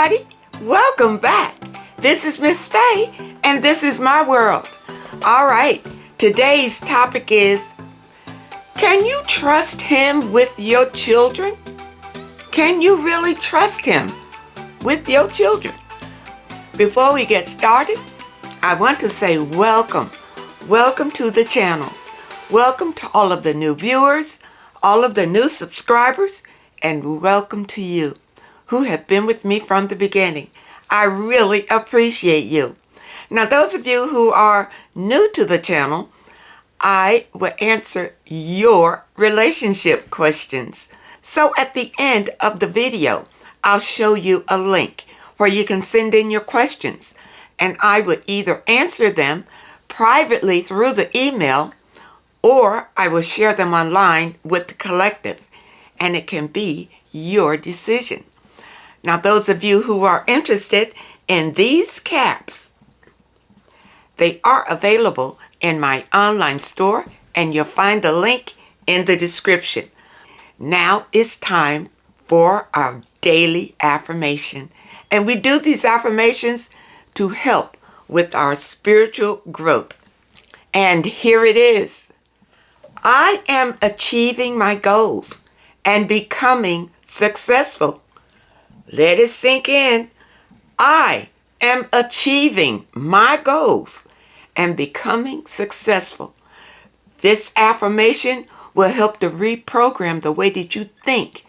everybody. Welcome back. This is Miss Faye, and this is my world. All right, today's topic is, can you trust him with your children? Can you really trust him with your children? Before we get started, I want to say welcome. Welcome to the channel. Welcome to all of the new viewers, all of the new subscribers, and welcome to you who have been with me from the beginning. I really appreciate you. Now, those of you who are new to the channel, I will answer your relationship questions. So at the end of the video, I'll show you a link where you can send in your questions, and I would either answer them privately through the email, or I will share them online with the collective, and it can be your decision. Now, those of you who are interested in these caps, they are available in my online store, and you'll find the link in the description. Now it's time for our daily affirmation. And we do these affirmations to help with our spiritual growth. And here it is. I am achieving my goals and becoming successful. Let it sink in. I am achieving my goals and becoming successful. This affirmation will help to reprogram the way that you think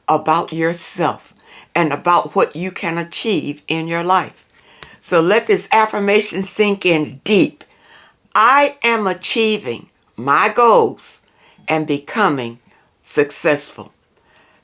about yourself and about what you can achieve in your life. So let this affirmation sink in deep. I am achieving my goals and becoming successful.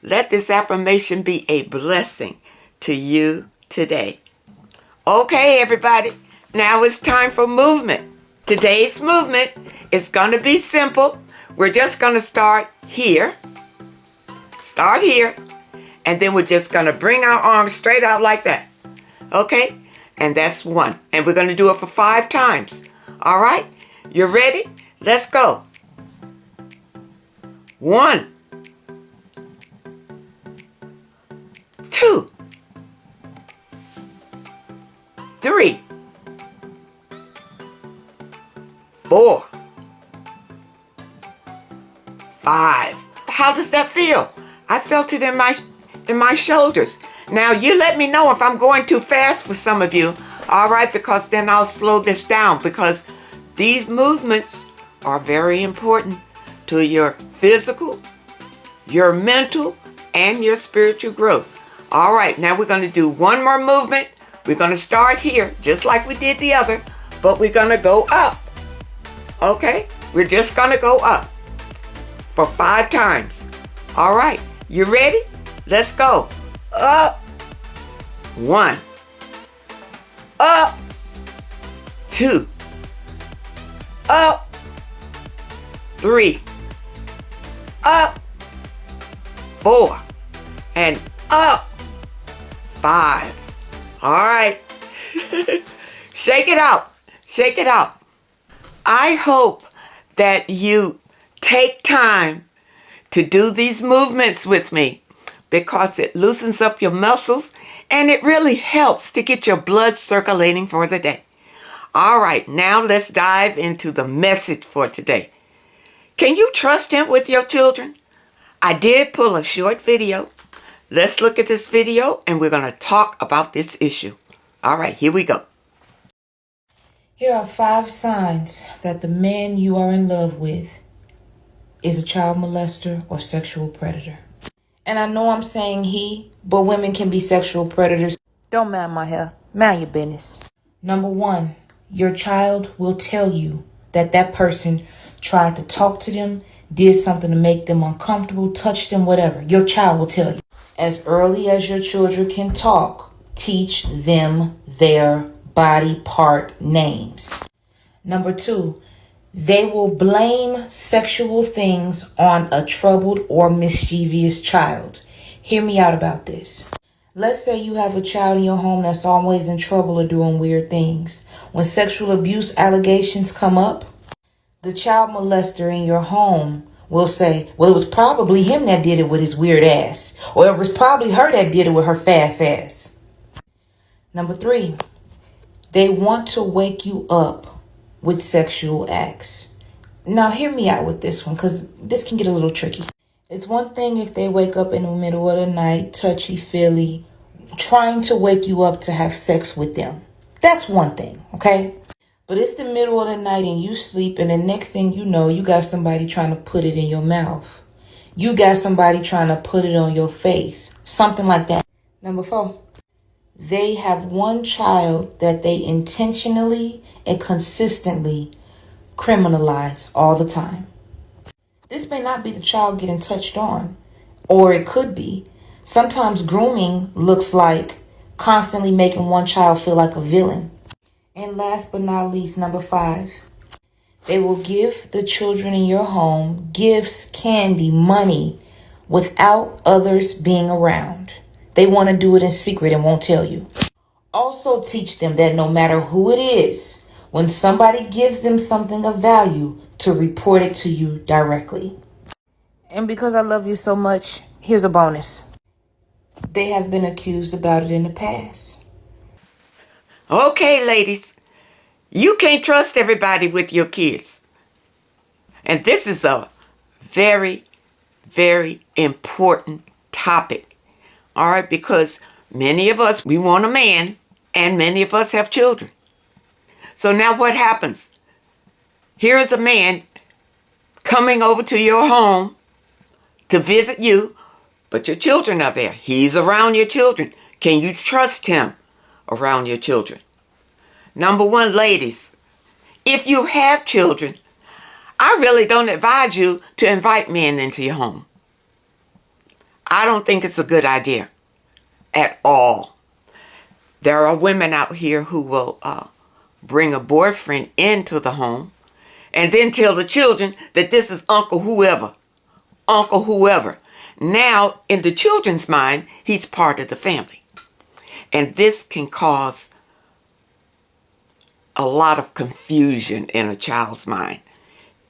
Let this affirmation be a blessing to you today. Okay, everybody, now it's time for movement. Today's movement is going to be simple. We're just going to start here, and then we're just going to bring our arms straight out like that. Okay, and that's one. And we're going to do it for 5 times. All right, you ready? Let's go. 1, 2, 3, 4, 5. How does that feel? I felt it in my shoulders. Now you let me know if I'm going too fast for some of you. All right, because then I'll slow this down, because these movements are very important to your physical, your mental, and your spiritual growth. All right, now we're going to do one more movement. We're going to start here, just like we did the other, but we're going to go up. Okay, we're just going to go up for 5 times. All right, you ready? Let's go. Up. 1. Up. 2. Up. 3. Up. 4. And up. 5. All right. Shake it out. Shake it out. I hope that you take time to do these movements with me, because it loosens up your muscles and it really helps to get your blood circulating for the day. All right, now let's dive into the message for today. Can you trust him with your children? I did pull a short video. Let's look at this video and we're going to talk about this issue. All right, here we go. Here are 5 signs that the man you are in love with is a child molester or sexual predator. And I know I'm saying he, but women can be sexual predators. Don't mind my hair. Mind your business. Number 1, your child will tell you that that person tried to talk to them, did something to make them uncomfortable, touched them, whatever. Your child will tell you. As early as your children can talk, teach them their body part names. Number 2, they will blame sexual things on a troubled or mischievous child. Hear me out about this. Let's say you have a child in your home that's always in trouble or doing weird things. When sexual abuse allegations come up, the child molester in your home will say, well, it was probably him that did it with his weird ass. Or it was probably her that did it with her fast ass. Number 3, they want to wake you up with sexual acts. Now, hear me out with this one, because this can get a little tricky. It's one thing if they wake up in the middle of the night, touchy-feely, trying to wake you up to have sex with them. That's one thing, okay? But it's the middle of the night and you sleep, and the next thing you know, you got somebody trying to put it in your mouth. You got somebody trying to put it on your face. Something like that. Number 4, they have one child that they intentionally and consistently criminalize all the time. This may not be the child getting touched on, or it could be. Sometimes grooming looks like constantly making one child feel like a villain. And last but not least, number 5, they will give the children in your home gifts, candy, money without others being around. They want to do it in secret and won't tell you. Also teach them that no matter who it is, when somebody gives them something of value, to report it to you directly. And because I love you so much, here's a bonus. They have been accused about it in the past. Okay, ladies, you can't trust everybody with your kids. And this is a very, very important topic. All right, because many of us, we want a man, and many of us have children. So now what happens? Here is a man coming over to your home to visit you, but your children are there. He's around your children. Can you trust him around your children? Number 1, ladies, if you have children, I really don't advise you to invite men into your home. I don't think it's a good idea at all. There are women out here who will bring a boyfriend into the home and then tell the children that this is Uncle whoever. Uncle whoever. Now, in the children's mind, he's part of the family. And this can cause a lot of confusion in a child's mind.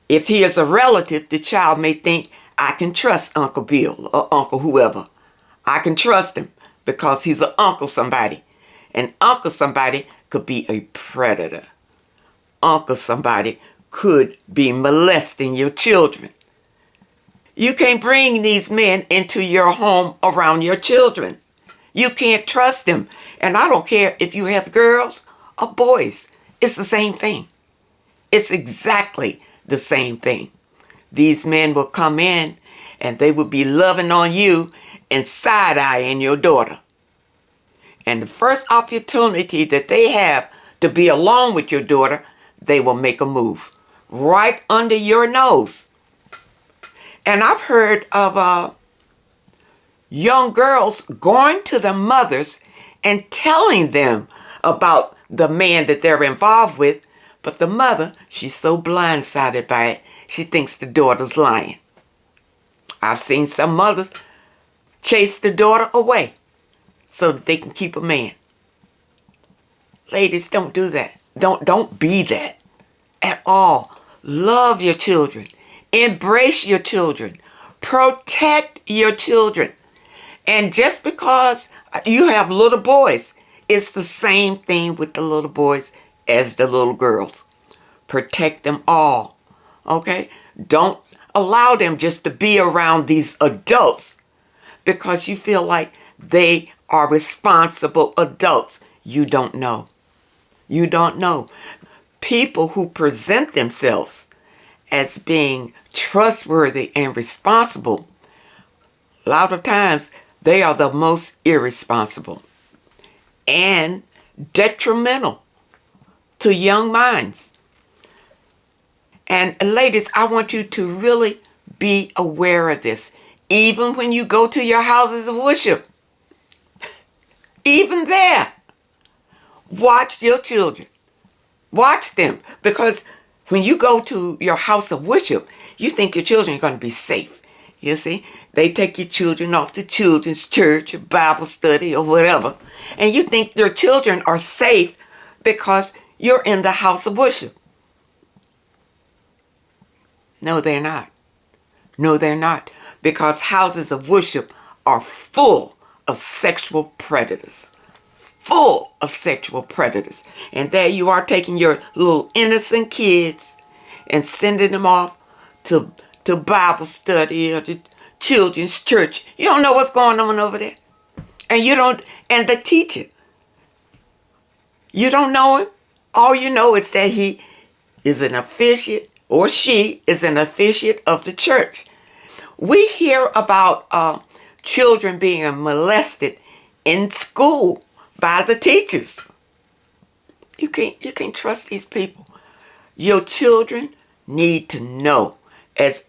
If he is a relative, the child may think, I can trust Uncle Bill or Uncle whoever. I can trust him because he's an Uncle somebody. And Uncle somebody could be a predator. Uncle somebody could be molesting your children. You can't bring these men into your home around your children. You can't trust them. And I don't care if you have girls or boys. It's the same thing. It's exactly the same thing. These men will come in and they will be loving on you and side-eyeing your daughter. And the first opportunity that they have to be alone with your daughter, they will make a move right under your nose. And I've heard of young girls going to their mothers and telling them about the man that they're involved with. But the mother, she's so blindsided by it, she thinks the daughter's lying. I've seen some mothers chase the daughter away so that they can keep a man. Ladies, don't do that. Don't be that at all. Love your children. Embrace your children. Protect your children. And just because you have little boys, it's the same thing with the little boys as the little girls. Protect them all. Okay? Don't allow them just to be around these adults because you feel like they are responsible adults. You don't know. You don't know. People who present themselves as being trustworthy and responsible, a lot of times they are the most irresponsible and detrimental to young minds. And ladies, I want you to really be aware of this. Even when you go to your houses of worship, even there, watch your children. Watch them. Because when you go to your house of worship, you think your children are going to be safe. You see, they take your children off to children's church or Bible study or whatever. And you think your children are safe because you're in the house of worship. No, they're not. No, they're not. Because houses of worship are full of sexual predators. Full. of sexual predators. And there you are taking your little innocent kids and sending them off to Bible study or to children's church. You don't know what's going on over there. And you don't, and the teacher, you don't know him. All you know is that he is an officiate, or she is an officiate of the church. We hear about children being molested in school by the teachers. You can't trust these people. Your children need to know as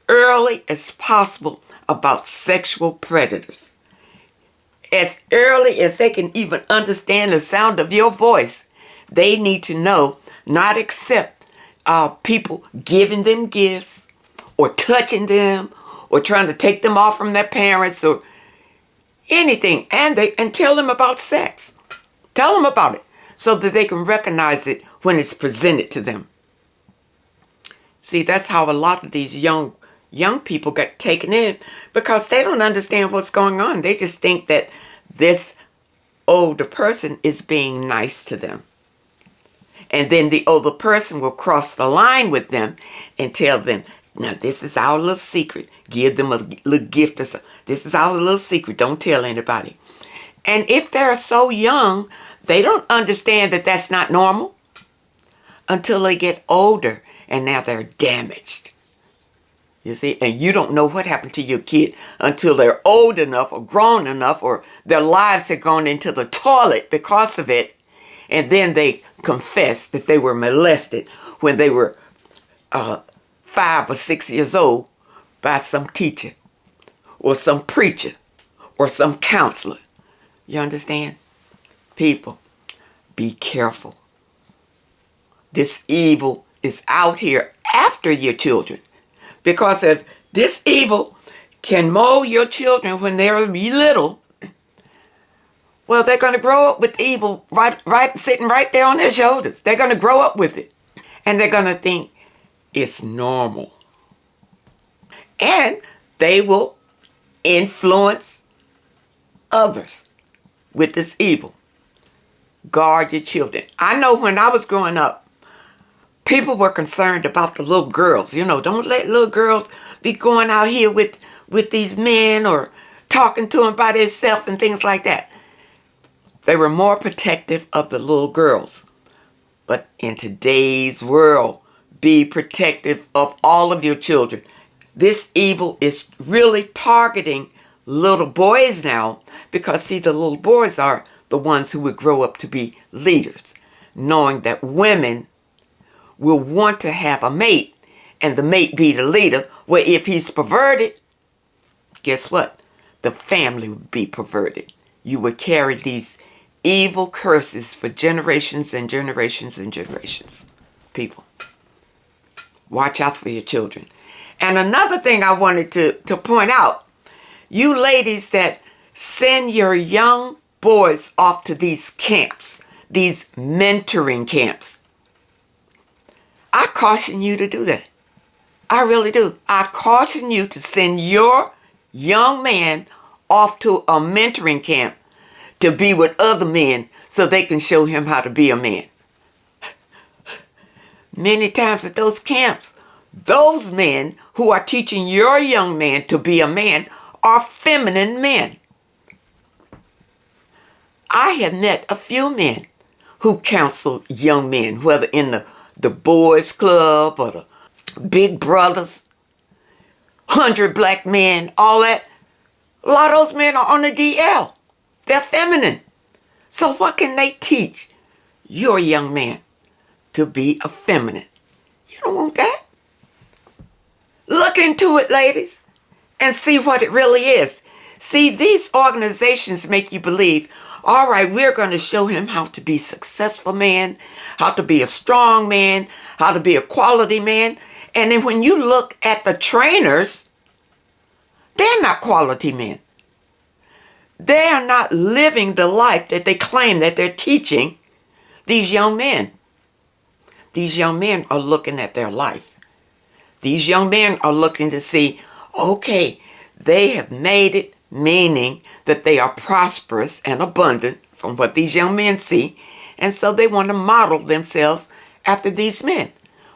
early as possible about sexual predators. As early as they can even understand the sound of your voice, they need to know, not accept people giving them gifts or touching them or trying to take them off from their parents or anything. And tell them about sex. Tell them about it so that they can recognize it when it's presented to them. See, that's how a lot of these young people get taken in, because they don't understand what's going on. They just think that this older person is being nice to them. And then the older person will cross the line with them and tell them, now this is our little secret. Give them a little gift or something. This is our little secret. Don't tell anybody. And if they're so young, they don't understand that that's not normal until they get older and now they're damaged. You see, and you don't know what happened to your kid until they're old enough or grown enough or their lives have gone into the toilet because of it. And then they confess that they were molested when they were 5 or 6 years old by some teacher or some preacher or some counselor. You understand? People, be careful. This evil is out here after your children. Because if this evil can mold your children when they're little, well, they're going to grow up with evil right sitting right there on their shoulders. They're going to grow up with it. And they're going to think it's normal. And they will influence others with this evil. Guard your children. I know when I was growing up, people were concerned about the little girls. You know, don't let little girls be going out here with these men or talking to them by themselves and things like that. They were more protective of the little girls. But in today's world, be protective of all of your children. This evil is really targeting little boys now because, see, the little boys are the ones who would grow up to be leaders, knowing that women will want to have a mate and the mate be the leader. Well, if he's perverted, guess what? The family would be perverted. You would carry these evil curses for generations and generations and generations. People, watch out for your children. And another thing I wanted to point out, you ladies that send your young boys off to these camps, these mentoring camps, I caution you to do that. I really do. I caution you to send your young man off to a mentoring camp to be with other men so they can show him how to be a man. Many times at those camps, those men who are teaching your young man to be a man are feminine men. I have met a few men who counsel young men, whether in the boys club or the big brothers, 100 black men, all that. A lot of those men are on the DL. They're feminine. So what can they teach your young man? To be effeminate. You don't want that. Look into it, ladies, and see what it really is. See, these organizations make you believe, all right, we're going to show him how to be a successful man, how to be a strong man, how to be a quality man. And then when you look at the trainers, they're not quality men. They are not living the life that they claim that they're teaching these young men. These young men are looking at their life. These young men are looking to see, okay, they have made it, meaning that they are prosperous and abundant from what these young men see, and so they want to model themselves after these men.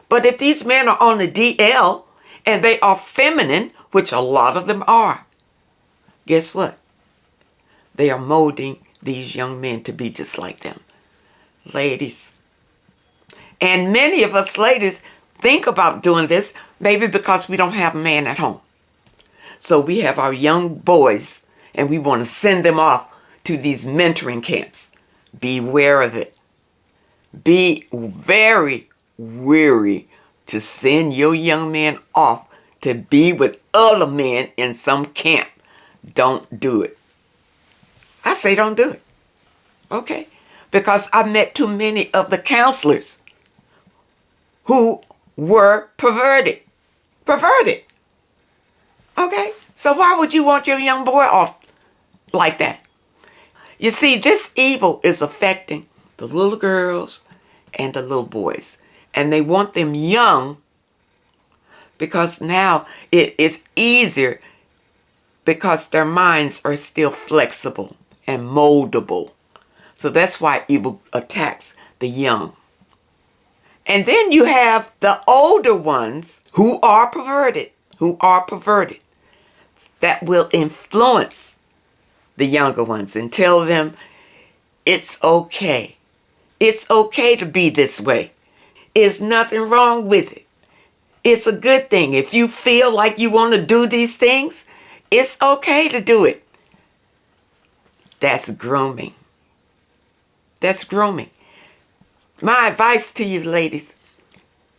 But if these men are on the DL and they are feminine, which a lot of them are, guess what? They are molding these young men to be just like them. Ladies. And many of us ladies think about doing this maybe because we don't have a man at home. So we have our young boys and we want to send them off to these mentoring camps. Beware of it. Be very wary to send your young man off to be with other men in some camp. Don't do it. I say don't do it. Okay? Because I met too many of the counselors who were perverted. Perverted. Okay? So why would you want your young boy off like that? You see, this evil is affecting the little girls and the little boys. And they want them young because now it's easier because their minds are still flexible and moldable. So that's why evil attacks the young. And then you have the older ones who are perverted, that will influence the younger ones and tell them it's okay. It's okay to be this way. There's nothing wrong with it. It's a good thing. If you feel like you want to do these things, it's okay to do it. That's grooming. That's grooming. My advice to you ladies,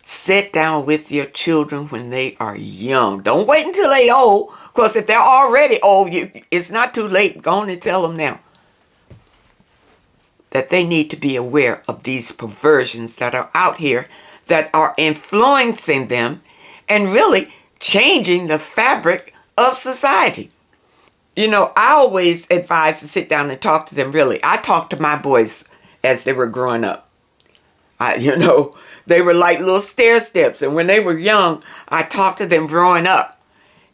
sit down with your children when they are young. Don't wait until they're old, because if they're already old, it's not too late. Go on and tell them now that they need to be aware of these perversions that are out here that are influencing them and really changing the fabric of society. You know, I always advise to sit down and talk to them, really. I talked to my boys as they were growing up. They were like little stair steps. And when they were young, I talked to them growing up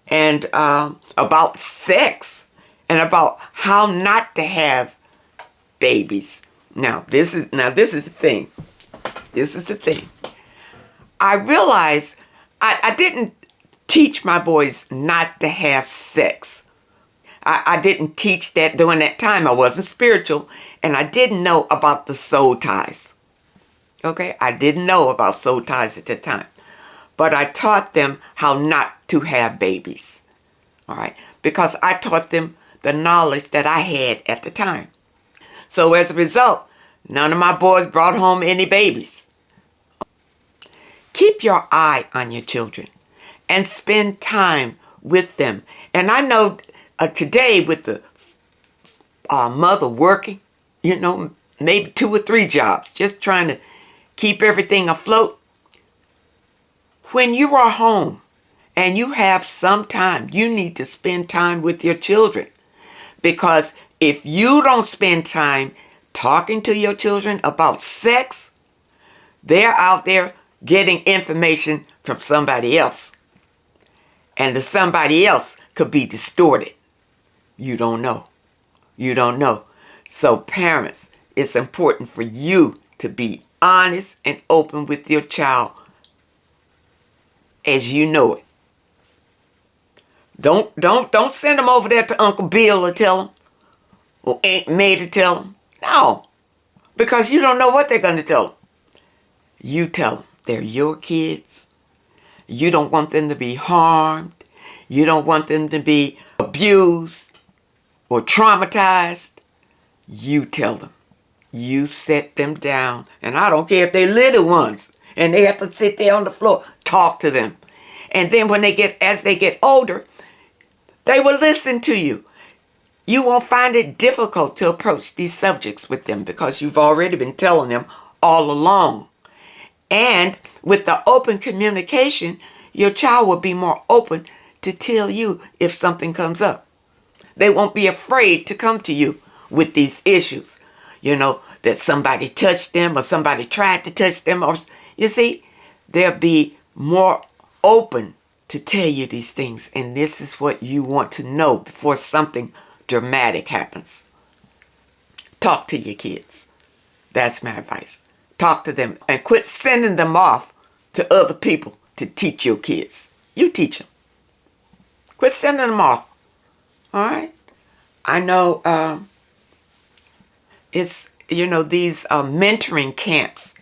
and about sex and about how not to have babies. Now, this is the thing. This is the thing. I realized I didn't teach my boys not to have sex. I didn't teach that during that time. I wasn't spiritual, and I didn't know about the soul ties. Okay? I didn't know about soul ties at the time. But I taught them how not to have babies. All right? Because I taught them the knowledge that I had at the time. So as a result, none of my boys brought home any babies. Keep your eye on your children and spend time with them. And I know today with the mother working, maybe 2 or 3 jobs, just trying to keep everything afloat. When you are home and you have some time, you need to spend time with your children. Because if you don't spend time talking to your children about sex, they're out there getting information from somebody else. And the somebody else could be distorted. You don't know. You don't know. So parents, it's important for you to be honest and open with your child as you know it. Don't send them over there to Uncle Bill to tell them, or Aunt May to tell them. No, because you don't know what they're going to tell them. You tell them they're your kids. You don't want them to be harmed. You don't want them to be abused or traumatized. You tell them. You set them down. And I don't care if they're little ones and they have to sit there on the floor. Talk to them. And then as they get older, they will listen to you. You won't find it difficult to approach these subjects with them because you've already been telling them all along. And with the open communication, your child will be more open to tell you if something comes up. They won't be afraid to come to you with these issues, that somebody touched them or somebody tried to touch them. Or you see, they'll be more open to tell you these things. And this is what you want to know before something dramatic happens. talk to your kids. That's my advice. Talk to them and quit sending them off to other people to teach your kids. You teach them. Quit sending them off. All right? I know it's, these mentoring camps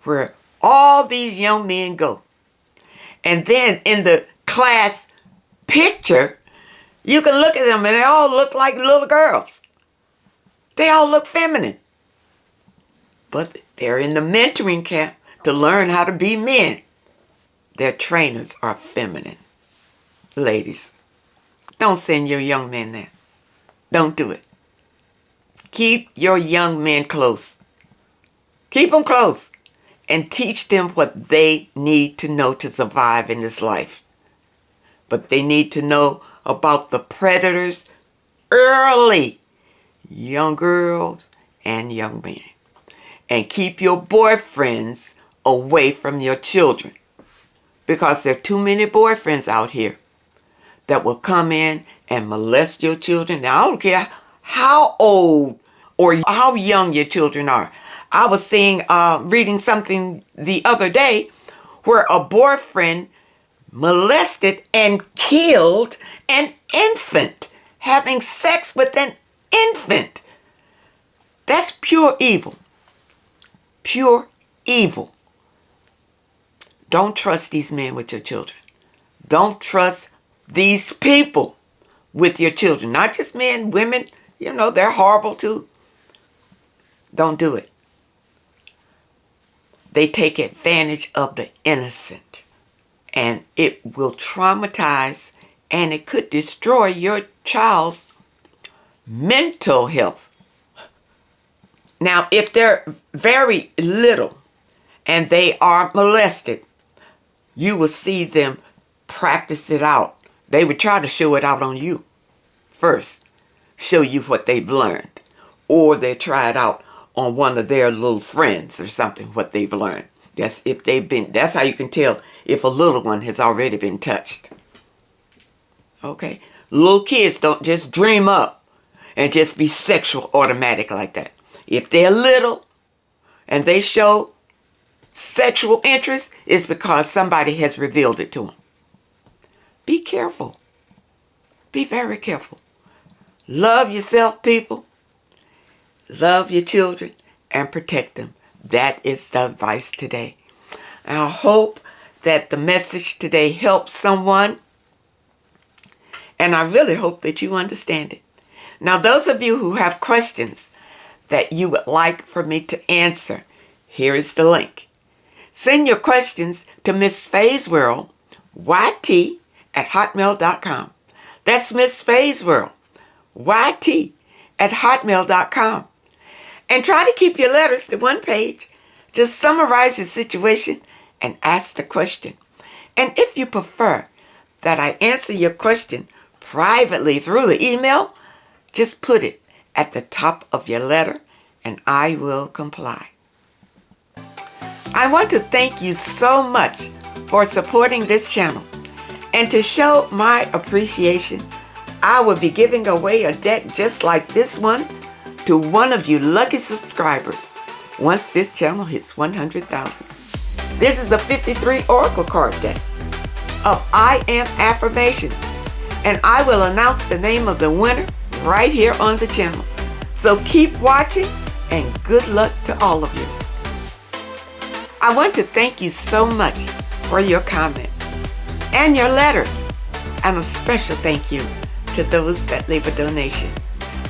where all these young men go. And then in the class picture, you can look at them and they all look like little girls. They all look feminine. But they're in the mentoring camp to learn how to be men. Their trainers are feminine. Ladies, don't send your young men there. Don't do it. Keep your young men close. Keep them close and teach them what they need to know to survive in this life. But they need to know about the predators early. Young girls and young men. And keep your boyfriends away from your children. Because there are too many boyfriends out here that will come in and molest your children. Now, I don't care how old or how young your children are. I was reading something the other day where a boyfriend molested and killed an infant, having sex with an infant. That's pure evil. Pure evil. Don't trust these men with your children. Don't trust these people with your children. Not just men, women, they're horrible too. Don't do it. They take advantage of the innocent. And it will traumatize and it could destroy your child's mental health. Now, if they're very little and they are molested, you will see them practice it out. They would try to show it out on you first, show you what they've learned. Or they try it out on one of their little friends or something, what they've learned. That's how you can tell if a little one has already been touched. Okay? Little kids don't just dream up and just be sexual automatic like that. If they're little and they show sexual interest, it's because somebody has revealed it to them. Be careful. Be very careful. Love yourself, people. Love your children and protect them. That is the advice today. I hope that the message today helps someone. And I really hope that you understand it. Now, those of you who have questions that you would like for me to answer, here is the link. Send your questions to Miss Faye's World, YT@hotmail.com. That's Miss Faye's World, YT@hotmail.com. And try to keep your letters to one page. Just summarize your situation and ask the question. And if you prefer that I answer your question privately through the email, just put it at the top of your letter and I will comply. I want to thank you so much for supporting this channel. And to show my appreciation, I will be giving away a deck just like this one to one of you lucky subscribers once this channel hits 100,000. This is a 53 Oracle card deck of I Am Affirmations, and I will announce the name of the winner right here on the channel. So keep watching and good luck to all of you. I want to thank you so much for your comments and your letters, and a special thank you to those that leave a donation.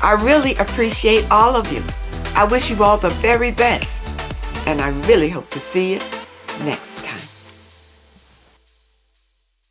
I really appreciate all of you. I wish you all the very best, and I really hope to see you next time.